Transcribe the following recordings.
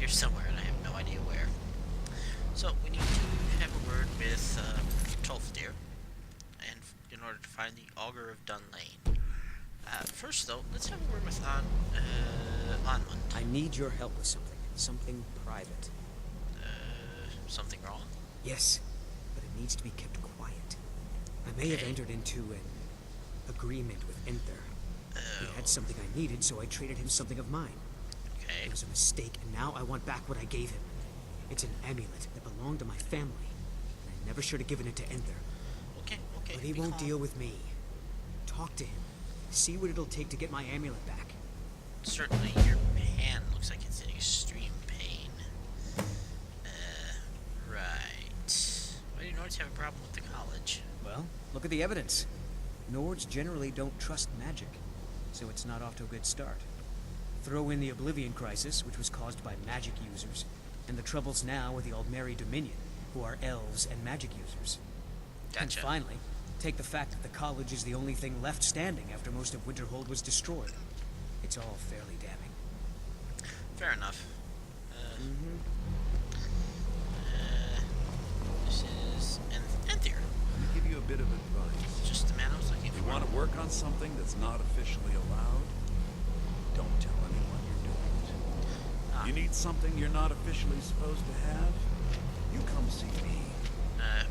here somewhere, and I have no idea where. So we need to have a word with Tolfdir, and in order to find the Augur of Dunlane. First, though, let's have a word with Onmund. I need your help with something. Something private. Something wrong? Yes, but it needs to be kept quiet. I may have entered into an agreement with Enther. He had something I needed, so I traded him something of mine. Okay. It was a mistake, and now I want back what I gave him. It's an amulet that belonged to my family, and I never should have given it to Enther. Okay. But he won't deal with me. Talk to him. See what it'll take to get my amulet back. Certainly, your hand looks like it's in extreme pain. Right. Why do Nords have a problem with the college? Well, look at the evidence. Nords generally don't trust magic, so it's not off to a good start. Throw in the Oblivion Crisis, which was caused by magic users, and the troubles now with the Aldmeri Dominion, who are elves and magic users. Gotcha. And finally, take the fact that the college is the only thing left standing after most of Winterhold was destroyed. It's all fairly damning. Fair enough. This is Enther. Let me give you a bit of advice. Just the man I was looking If you for. want to work on something that's not officially allowed, don't tell anyone you're doing it. You need something you're not officially supposed to have? You come see me.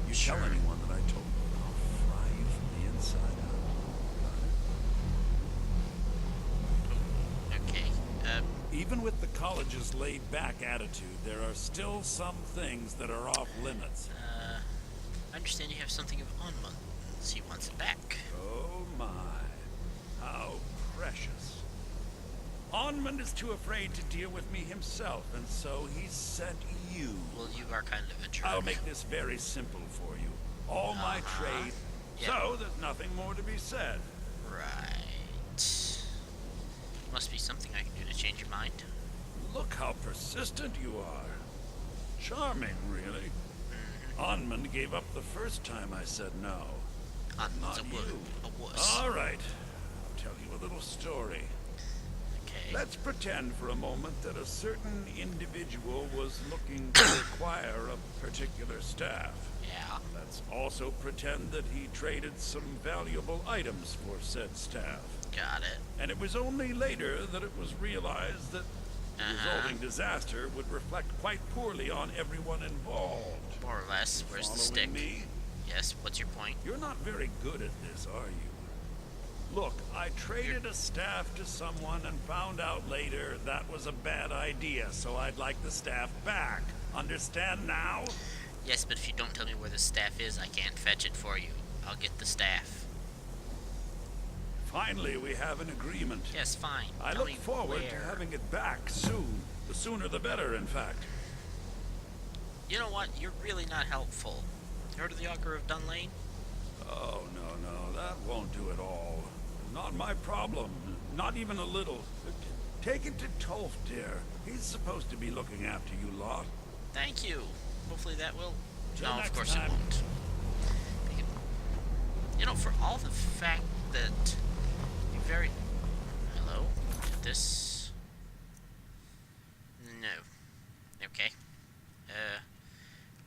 You sure. tell anyone that I told you, I'll fry you from the inside out. Got it? Okay. Even with the college's laid-back attitude, there are still some things that are off limits. I understand you have something of Onmund's. He wants it back. Oh my, how precious. Onmund is too afraid to deal with me himself, and so he sent you. Well, you are kind of a jerk. I'll make this very simple for you. All my trade, so there's nothing more to be said. Right. Must be something I can do to change your mind. Look how persistent you are. Charming, really. Onmund gave up the first time I said no. Onmund's Not a you. wuss. All right. I'll tell you a little story. Okay. Let's pretend for a moment that a certain individual was looking to acquire a particular staff. Yeah. Let's also pretend that he traded some valuable items for said staff. Got it. And it was only later that it was realized that the resulting disaster would reflect quite poorly on everyone involved. More or less. Where's the Following stick? me? Yes. What's your point? You're not very good at this, are you? Look, I traded a staff to someone and found out later that was a bad idea, so I'd like the staff back. Understand now? Yes, but if you don't tell me where the staff is, I can't fetch it for you. I'll get the staff. Finally, we have an agreement. Yes, fine. I Tell look me forward to where. having it back soon. The sooner the better, in fact. You know what? You're really not helpful. Heard of the Augur of Dunlane? Oh, no, that won't do at all. Not my problem. Not even a little. Take it to Tolf, dear. He's supposed to be looking after you lot. Thank you. Hopefully that will... Till No, of next course time. it won't. You know, for all the fact that you very... Hello? This... No. Okay.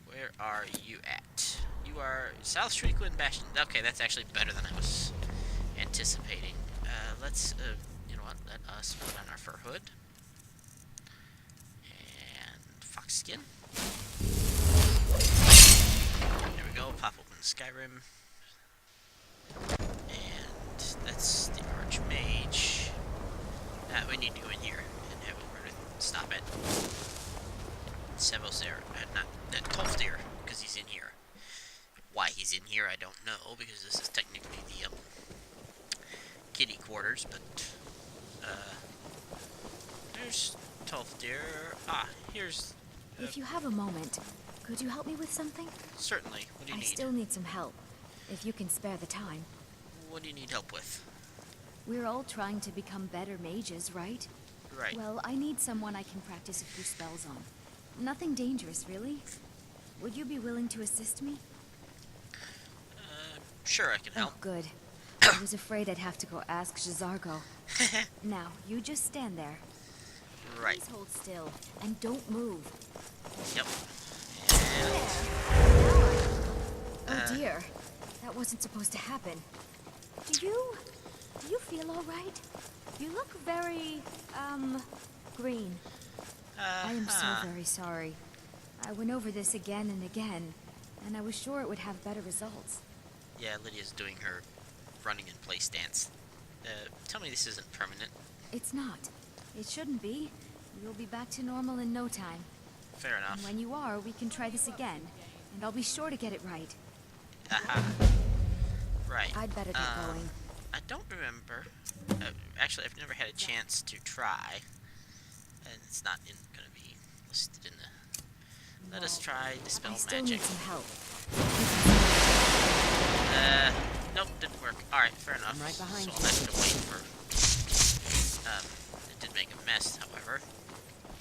Where are you at? You are South Street and Bastion. Okay, that's actually better than I was anticipating. Let's, you know what, let us put on our fur hood. And fox skin. There we go, pop open Skyrim. And that's the Archmage. We need to go in here and have a word with... Stop it. Sevosir, not Tolfdir, because he's in here. Why he's in here, I don't know, because this is technically the kitty quarters, but there's Tolfdir. Here's If you have a moment, could you help me with something? certainly. What do you I need? still need some help, if you can spare the time. What do you need help with? We're all trying to become better mages, right? Right. Well, I need someone I can practice a few spells on. Nothing dangerous, really. Would you be willing to assist me? Sure, I can help. Oh, good. I was afraid I'd have to go ask J'zargo. Now, you just stand there. Right. Please hold still and don't move. Yep. Oh dear. That wasn't supposed to happen. Do you feel all right? You look very, green. I am so very sorry. I went over this again and again, and I was sure it would have better results. Yeah, Lydia's doing her running in place dance. Tell me this isn't permanent. It's not. It shouldn't be. You'll be back to normal in no time. Fair enough. And when you are, we can try this again, and I'll be sure to get it right. Aha. Right. I'd better get going. I don't remember. Actually, I've never had a chance to try. And it's not going to be listed in the... Let us try Dispel I still Magic. need some help. Nope, didn't work. Alright, fair enough. I'm right behind so you. I'll have to wait for... it did make a mess, however.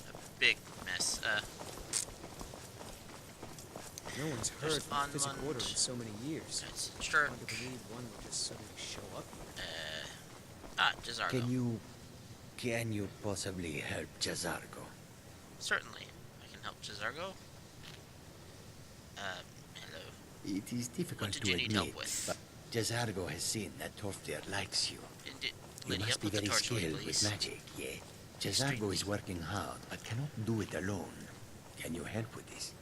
A big mess. No one's There's heard from Physic Unmund. Order in so many years. It's Hard Sturk. to believe one would just suddenly show up. Jazargo. Can you possibly help Jazargo? Certainly. I can help Jazargo. Hello. It is difficult What did to you need admit, help with? but Jazargo has seen that Torfdir likes you. Indeed. You Lydia, must be put the very torch away, skilled please. with magic, yeah. Jazargo Extremely. is working hard, but cannot do it alone. Can you help with this?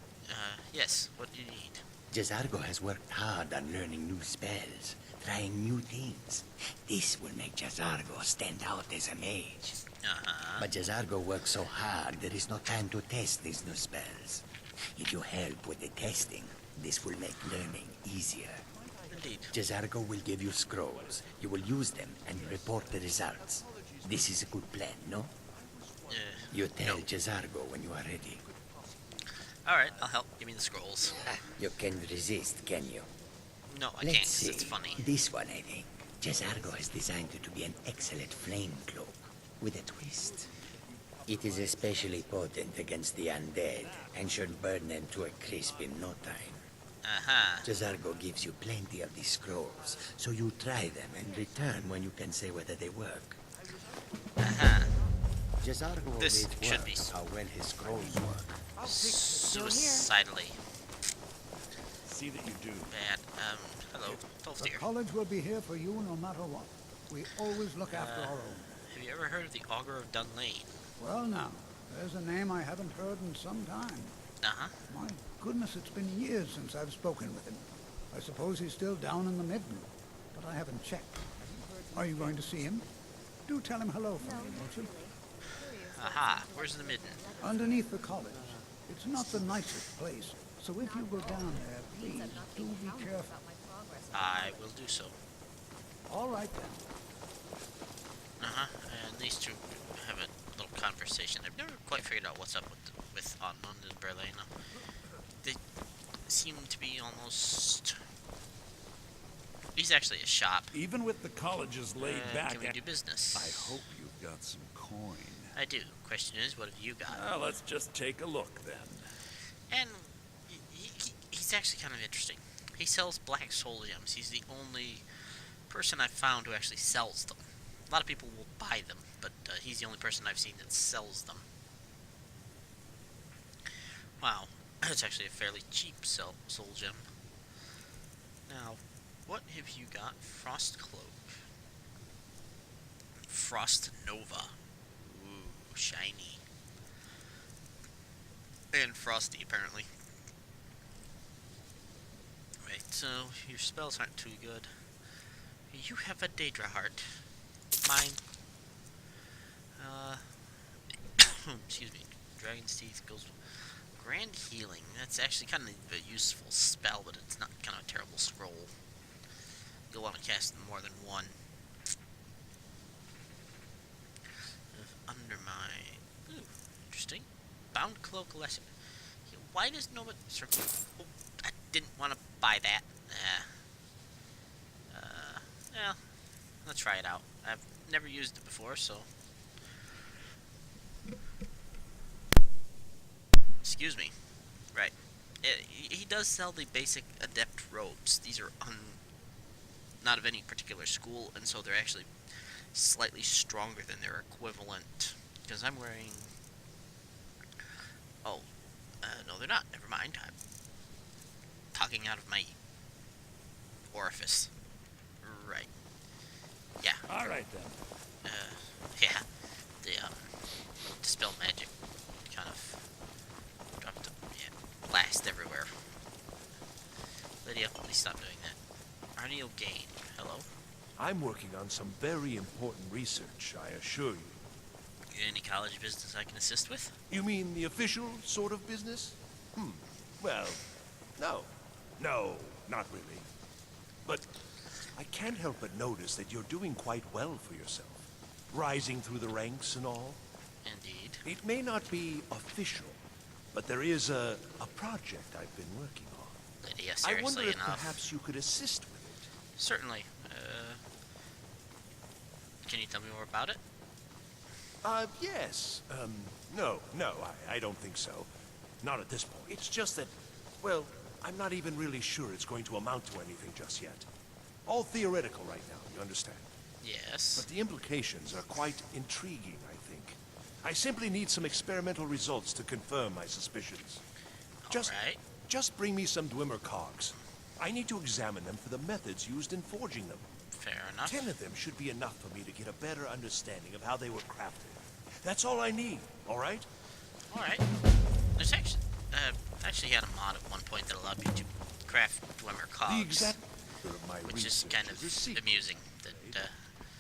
Yes. What do you need? Jazargo has worked hard on learning new spells, trying new things. This will make Jazargo stand out as a mage. But Jazargo works so hard, there is no time to test these new spells. If you help with the testing, this will make learning easier. Indeed. Jazargo will give you scrolls. You will use them and report the results. This is a good plan, no? You tell no. Jazargo when you are ready. Alright, I'll help. Give me the scrolls. You can resist, can you? No, I Let's can't, see. because it's funny. This one, I think. Jazargo has designed it to be an excellent flame cloak with a twist. It is especially potent against the undead and should burn them to a crisp in no time. Aha. Jazargo gives you plenty of these scrolls, so you try them and return when you can say whether they work. Aha. Jazargo This always should be works how well his scrolls work. Suicidally See that you do. bad. Hello. The Tolfdir. college will be here for you no matter what. We always look after our own. Have you ever heard of the Augur of Dunlane? Well now, there's a name I haven't heard in some time. Uh-huh. My goodness, it's been years since I've spoken with him. I suppose he's still down in the Midden, but I haven't checked. Are you going to see him? Do tell him hello for me, won't you? Aha. Where's the midden? Underneath the college. It's not the nicest place, so if you go down there, please do be careful. I will do so. All right then. Uh-huh. And these two have a little conversation. I've never quite figured out what's up with Anmund and Berlena. They seem to be almost... He's actually a shop. Even with the colleges laid back, Can we do business? I hope you've got some coin. I do. Question is, what have you got? Well, let's just take a look then. And he's actually kind of interesting. He sells black soul gems. He's the only person I've found who actually sells them. A lot of people will buy them, but he's the only person I've seen that sells them. Wow, that's actually a fairly cheap soul gem. Now, what have you got? Frost Cloak. Frost Nova. Ooh, shiny. And frosty, apparently. Right, so your spells aren't too good. You have a Daedra Heart. Mine. Excuse me. Dragon's Teeth goes... Grand Healing. That's actually kind of a useful spell, but it's not kind of a terrible scroll. You'll want to cast more than one. Undermine. Ooh, interesting. Bound Cloak Lesson. Why does nobody... Oh, I didn't want to buy that. Well, let's try it out. I've never used it before, so... Excuse me. Right. He does sell the basic Adept robes. These are not of any particular school, and so they're actually slightly stronger than their equivalent. Because I'm wearing No, they're not. Never mind. I'm talking out of my orifice. Right. Yeah. All right, then. Yeah. The, dispel magic kind of dropped a blast everywhere. Lydia, please stop doing that. Arneal Gain, hello? I'm working on some very important research, I assure you. Any college business I can assist with? You mean the official sort of business? Well, no. No, not really. But I can't help but notice that you're doing quite well for yourself. Rising through the ranks and all. Indeed. It may not be official, but there is a project I've been working on. Lydia, I wonder seriously if enough. perhaps you could assist with it. Certainly. Can you tell me more about it? Yes. No, I don't think so. Not at this point. It's just that, well, I'm not even really sure it's going to amount to anything just yet. All theoretical right now, you understand? Yes. But the implications are quite intriguing, I think. I simply need some experimental results to confirm my suspicions. Just bring me some Dwemer cogs. I need to examine them for the methods used in forging them. Fair enough. 10 of them should be enough for me to get a better understanding of how they were crafted. That's all I need, all right? All right. There's actually had a mod at one point that allowed you to craft Dwemer cogs. The exact of my which is research kind is a of secret, amusing that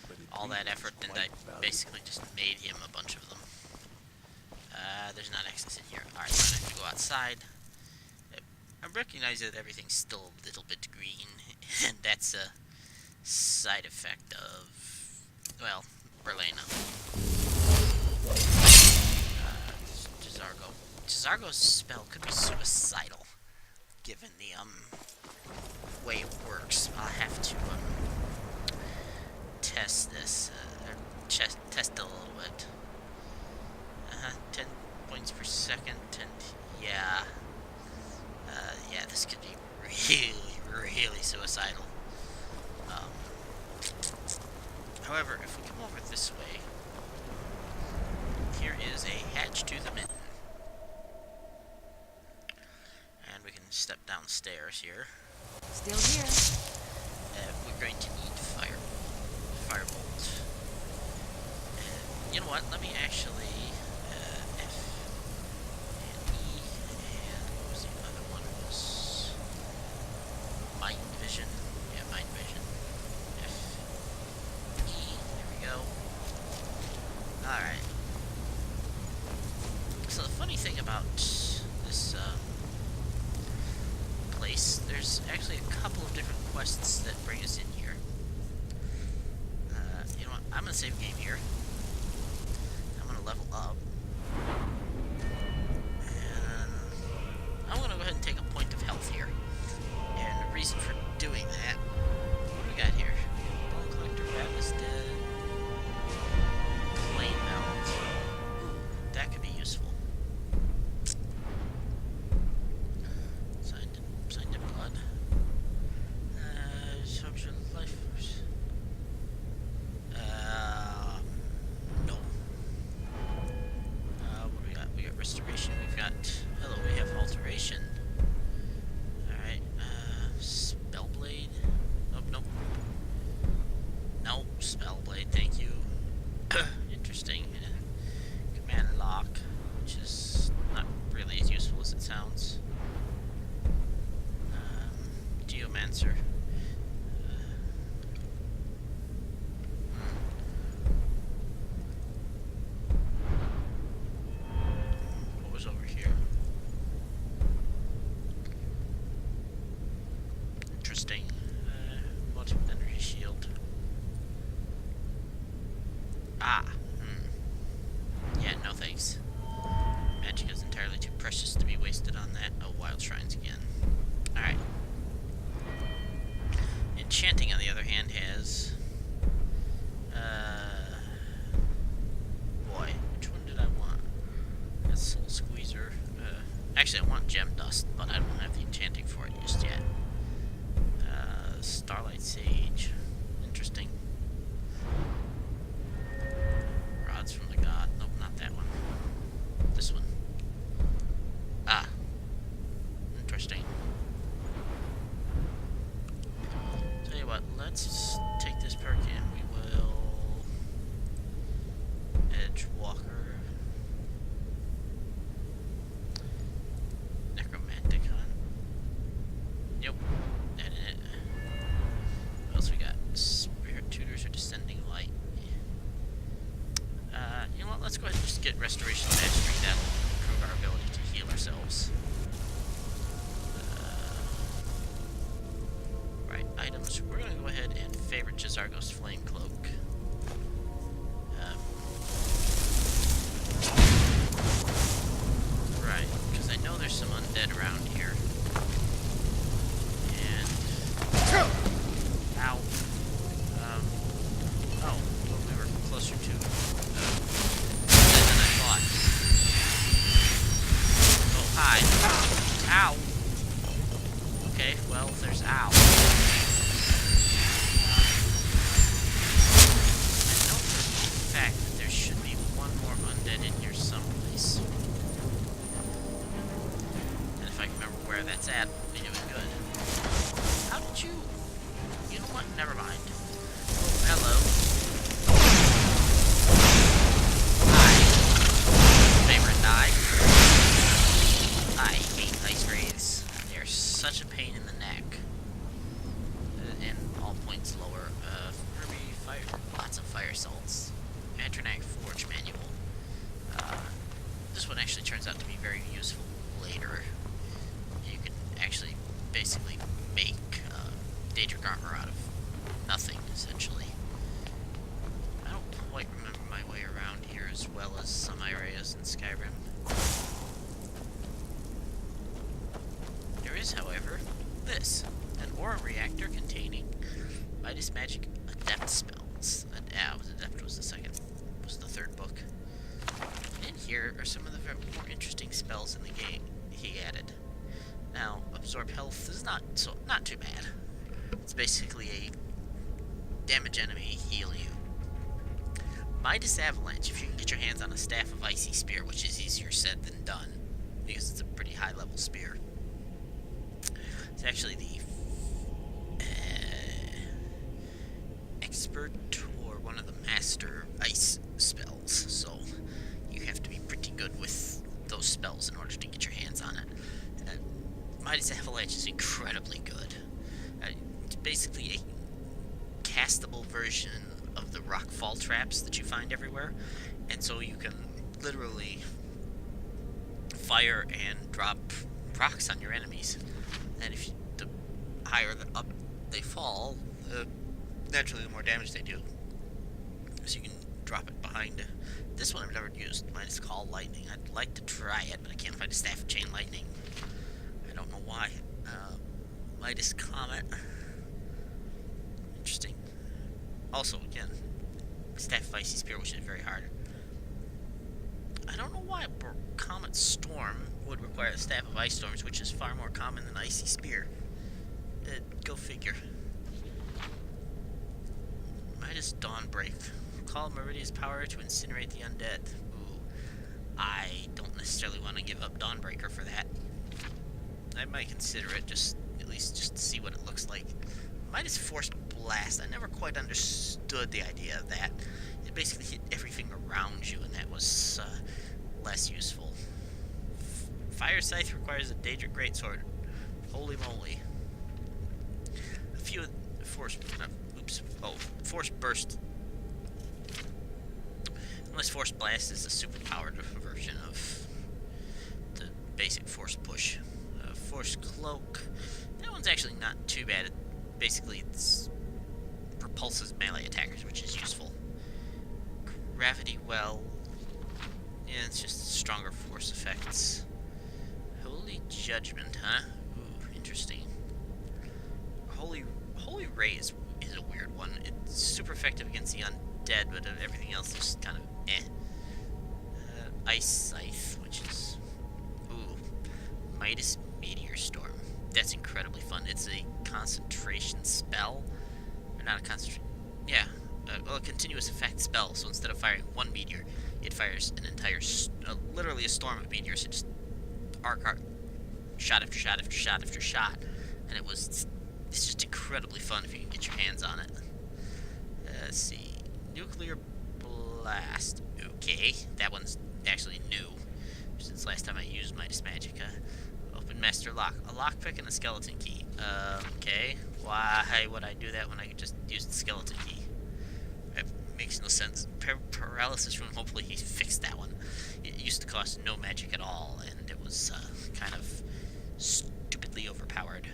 but it all that is effort and quite I valuable. basically just made him a bunch of them. There's not access in here. Alright, so I have to go outside. I recognize that everything's still a little bit green, and that's a side effect of, well, Berlena. Jazargo. Jazargo's spell could be suicidal, given the, way it works. I'll have to, test this, or test it a little bit. 10 points per second, and yeah. Yeah, this could be really suicidal. However, if we come over this way, here is a hatch to the mitten. And we can step downstairs here. Still here. We're going to need firebolt. You know what? Let me actually F and E, and what was the other one? Was mind vision? Yeah, mind vision. F E. There we go. All right. So the funny thing about this place, there's actually a couple of different quests that bring us in here. You know what? I'm gonna save game here. I'm gonna level up. And I'm gonna go ahead and take a point of health here. And the reason for doing that, what do we got here? Ball collector, Rabbit's dead. Plain melt. Ooh, that could be useful. Signed in blood. Disruption of life force. No. What do we got? We got restoration. We've got. Hello, we have alteration. Alright. Spellblade. Nope. No, Spellblade, thank you. Interesting. Command lock, which is not really as useful as it sounds. Geomancer. What was over here? Interesting. Multiple energy shield. Yeah, no thanks. Magic is entirely too precious to be wasted on that. Oh, wild shrines again. Alright. Enchanting, on the other hand, has... boy, which one did I want? That's Soul Squeezer. Actually, I want Gem Dust, but I don't have the enchanting for it just yet. Starlight Sage. Interesting. Rods from the God. Nope, not that one. This one. what, let's take this perk and we will Edge Walker, Necromantic Hunt. Yep, that it. What else we got? Spirit Tutors or Descending Light. You know what? Let's go ahead and just get Restoration Mastery. That'll improve our ability to heal ourselves. Right, items. We're going to go ahead and favorite Jazargo's Flame Cloak. Right, because I know there's some undead around here. And... Ow. Oh, well, we were closer to undead than I thought. Oh, hi. Ow. Okay, well, there's ow. I know for a fact that there should be one more undead in here someplace. And if I can remember where that's at, we'll be doing good. How did you... You know what? Never mind. Oh, hello. Hi. Favorite die. I hate ice wraiths. They're such a pain in the neck. And all points lower. Ruby, fire, lots of fire salts. Atronac Forge Manual. This one actually turns out to be very useful later. You can actually basically make Daedric armor out of nothing, essentially. I don't quite remember my way around here as well as some areas in Skyrim. There is, however, this. An aura reactor containing Midas Magic Adept spells. Adept was the third book. And here are some of the more interesting spells in the game he added. Now, Absorb Health is not too bad. It's basically a damage enemy, heal you. Midas Avalanche, if you can get your hands on a Staff of Icy Spear, which is easier said than done, because it's a pretty high level spear. It's actually the expert or one of the master ice spells, so you have to be pretty good with those spells in order to get your hands on it. Midas Avalanche is incredibly good. It's basically a castable version of the rock fall traps that you find everywhere, and so you can literally fire and drop rocks on your enemies. And if the higher up they fall, naturally the more damage they do. So you can drop it behind. This one I've never used. Midas Call Lightning. I'd like to try it, but I can't find a Staff of Chain Lightning. I don't know why. Midas Comet. Interesting. Also, again, Staff of Icy Spear, which is very hard. I don't know why Comet Storm would require a Staff of Ice Storms, which is far more common than Icy Spear. Go figure. Midas Dawnbreak. Call Meridia's power to incinerate the undead. Ooh. I don't necessarily want to give up Dawnbreaker for that. I might consider it, at least to see what it looks like. Midas Forced Blast. I never quite understood the idea of that. It basically hit everything around you, and that was less useful. Fire Scythe requires a Daedric Greatsword. Holy moly. A few Force Burst. Unless Force Blast is a superpowered version of the basic Force Push. Force Cloak. That one's actually not too bad. Basically, it propulses melee attackers, which is useful. Gravity Well. Yeah, it's just stronger force effects. Holy Judgment, huh? Ooh, interesting. Holy Ray is a weird one. It's super effective against the undead, but everything else is kind of eh. Ice Scythe, which is... Ooh. Midas Meteor Storm. That's incredibly fun. It's a concentration spell. Or not a concentration... Yeah. A continuous effect spell. So instead of firing one meteor, it fires an entire... literally a storm of meteors. It just... Arc, shot after shot after shot after shot. And it was it's just incredibly fun if you can get your hands on it. Let's see. Nuclear Blast. Okay, that one's actually new since last time I used Midas Magic. Open Master Lock. A lockpick and a skeleton key. Okay. Why would I do that when I could just use the skeleton key? That makes no sense. Paralysis Rune, hopefully he fixed that one. It used to cost no magic at all, and it was kind of stupidly overpowered.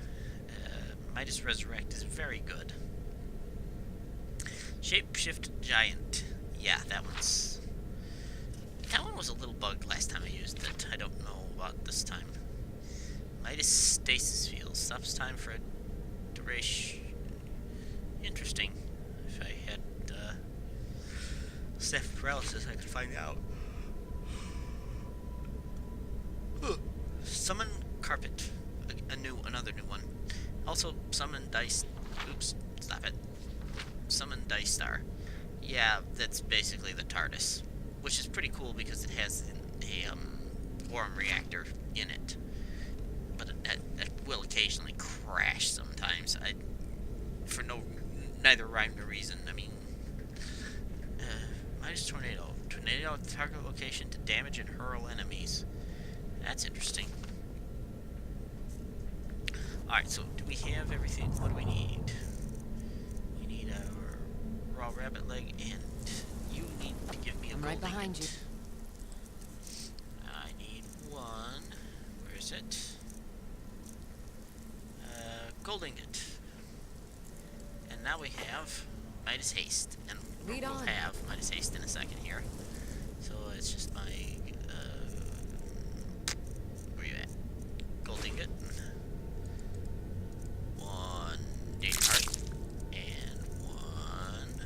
Midas Resurrect is very good. Shapeshift Giant. Yeah, that one was a little bugged last time I used it. I don't know about this time. Midas Stasis Field. Stops time for a duration. Interesting. If I had staff paralysis, I could find out. Summon Carpet. Another new one. Also, summon Dice. Oops, stop it. Summon Dice Star. Yeah, that's basically the TARDIS, which is pretty cool because it has a Warm reactor in it. But it will occasionally crash sometimes. For neither rhyme nor reason. I mean, Midas Tornado. Tornado at the target location to damage and hurl enemies. That's interesting. Alright, so do we have everything? What do we need? We need our raw rabbit leg, and you need to give me a gold right behind ingot. I need one. Where is it? Gold ingot. And now we have Midas Haste. And we'll have Midas Haste in a second here. So it's just my... where you at? Gold ingot. One date heart. And one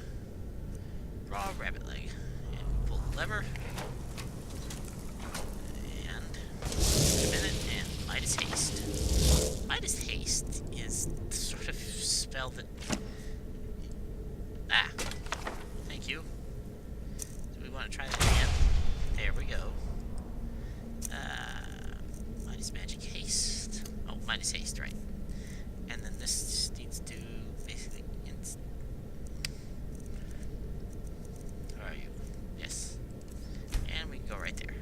raw rabbit leg. And pull the lever. And wait a minute. And Midas Haste. Midas Haste is the sort of spell that... Ah. Thank you. Do we want to try that again? There we go. Midas Magic Haste. Oh, Midas Haste, right. And then this needs to basically... Where are you? Yes. And we can go right there.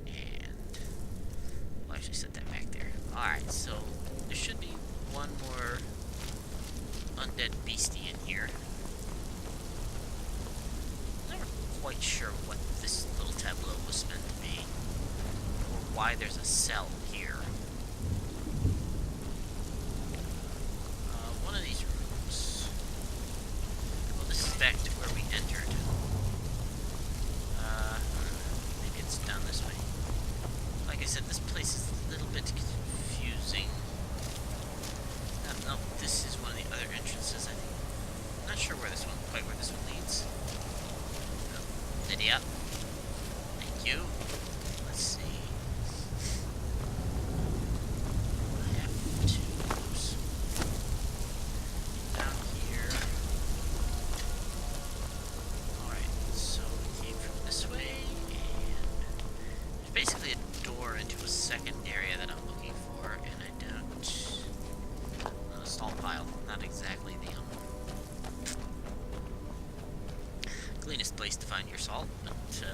And we'll actually set that back there. Alright, so there should be one more undead beastie in here. I'm never quite sure what this little tableau was meant to be, or why there's a cell here. One of these rooms. Well, this is back to where we entered. Maybe it's down this way. Like I said, this place is a little bit confusing. No, this is one of the other entrances, I think. I'm not sure where this one leads. Oh, Lydia. Thank you. Let's see. I have to... Oops. Down here. Alright, so we came from this way, and there's basically a door into a second area that I'm looking for, and I don't... a salt pile, not exactly the cleanest place to find your salt, but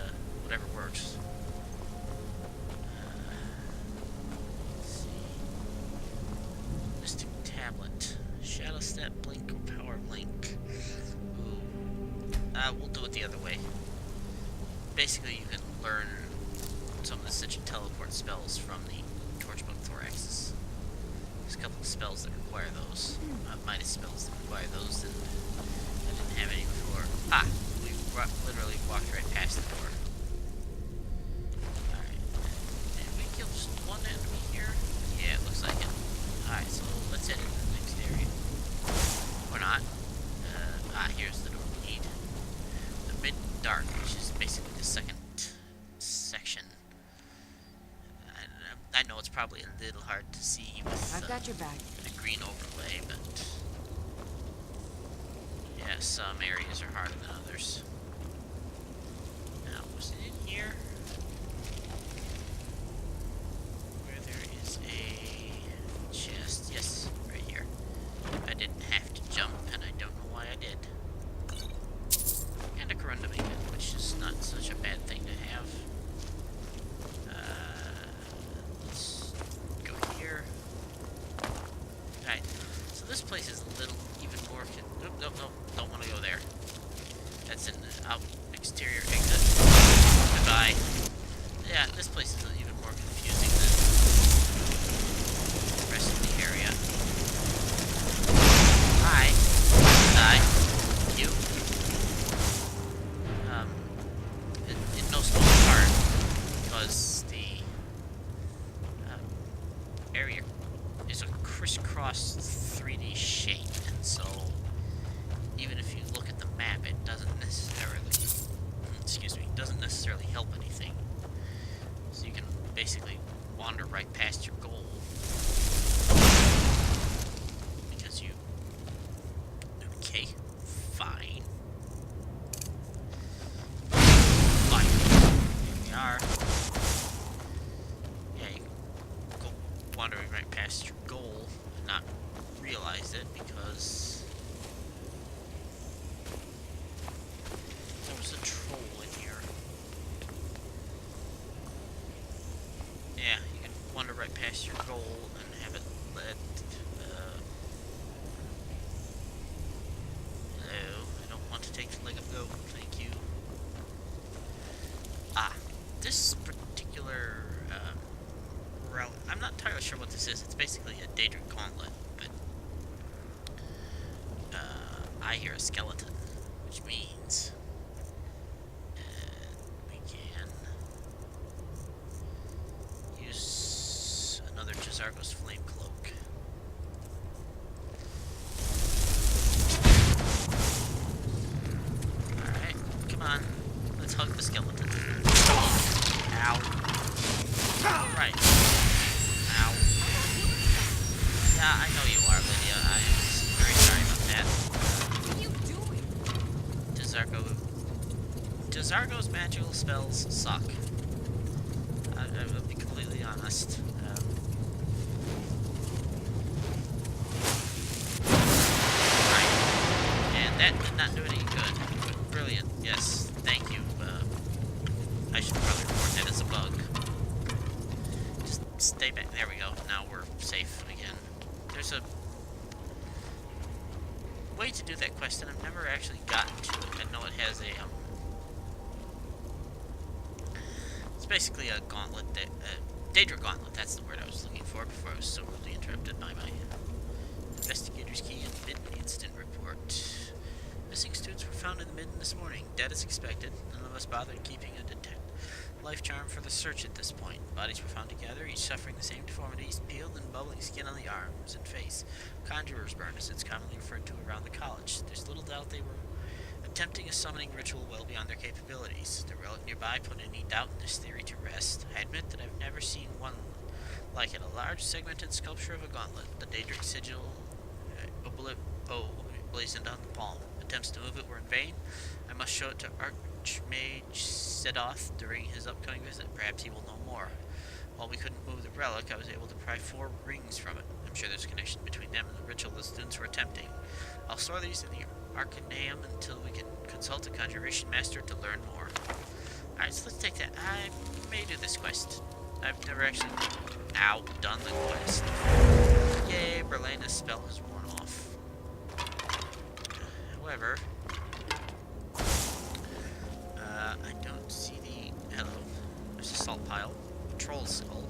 whatever works. Let's see. Mystic Tablet. Shadow Step, Blink, or Power Blink. Ooh. We'll do it the other way. Basically, you can learn some of the Sigil teleport spells from the Torchbook Thoraxes. There's a couple of spells that require those. Midas spells that require those that I didn't have any before. Ah! We literally walked right past the door. Alright. Did we kill just one enemy here? Yeah, it looks like it. Alright, so let's head into the next area. Or not. Here's the door we need. The Mid-Dark, which is basically the second section. I know it's probably a little hard to see with I've got your back. The green overlay, but yeah, some areas are harder than others. Now, was it in here? Where there is a chest? Yes, right here. exterior exit. Goodbye. Yeah, this place is even more confusing than the rest of the area. Hi. Hi. You. In no small part, because the area is a crisscross 3D shape, and so even if you look at the map, it doesn't necessarily help anything. So you can basically wander right past your goal because you. Okay, fine. Fine. Here we are. Yeah, you can go wandering right past your goal and not realize it because there was a troll in here. Yeah, you can wander right past your goal and have it led. Hello, I don't want to take the leg of goat, thank you. Ah, this particular route, I'm not entirely sure what this is. It's basically a Daedric gauntlet, but I hear a skeleton, which means we can use another Jazargo's flame cloak. Alright, come on. Let's hug the skeleton. Ow. Alright. Ow. Yeah, I know you are, Lydia. I am very sorry about that. What are you doing? Jazargo's magical spells suck. I'll be completely honest. Right. And that did not do any good. Brilliant. Yes. Thank you. I should probably report that as a bug. Just stay back. There we go. Now we're safe again. There's a way to do that quest, and I've never actually gotten to it. I know it has a, it's basically a gauntlet, Daedra gauntlet, that's the word I was looking for before I was so rudely interrupted by my investigator's key and Midden incident report. Missing students were found in the Midden this morning. Dead as expected. None of us bothered keeping a life charm for the search at this point. Bodies were found together, each suffering the same deformities, peeled and bubbling skin on the arms and face. Conjurer's burn, as it's commonly referred to around the college. There's little doubt they were attempting a summoning ritual well beyond their capabilities. The relic nearby put any doubt in this theory to rest. I admit that I've never seen one like it. A large segmented sculpture of a gauntlet, the Daedric sigil blazoned on the palm. Attempts to move it were in vain. I must show it to Archmage Sedoth during his upcoming visit. Perhaps he will know more. While we couldn't move the relic, I was able to pry 4 rings from it. I'm sure there's a connection between them and the ritual the students were attempting. I'll store these in the Arcaneum until we can consult a conjuration master to learn more. Alright, so let's take that. I may do this quest. I've never actually outdone the quest. Yay, Berlena's spell has worn off. However, I don't see the... Hello. There's a salt pile. A troll skull.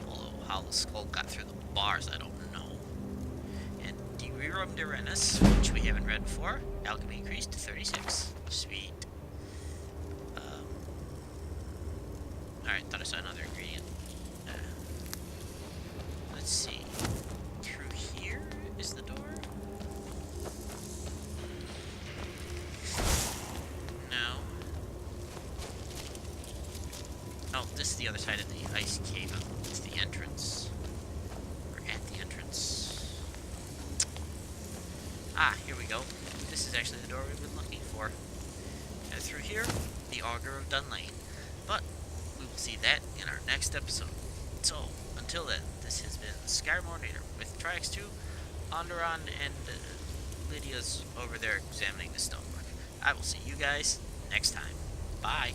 Although how the skull got through the bars, I don't know. And Dirirum Direnus, which we haven't read before. Alchemy increased to 36. Sweet. Alright, thought I saw another ingredient. Let's see. Through here is the door? No. Oh, this is the other side of the ice cave. It's the entrance. We're at the entrance. Ah, here we go. This is actually the door we've been looking for. And through here, the Augur of Dunlane. But we will see that in our next episode. So, until then, this has been Skyrim Ordinator with Triax 2, Onderon, and Lydia's over there examining the stonework. I will see you guys next time. Bye.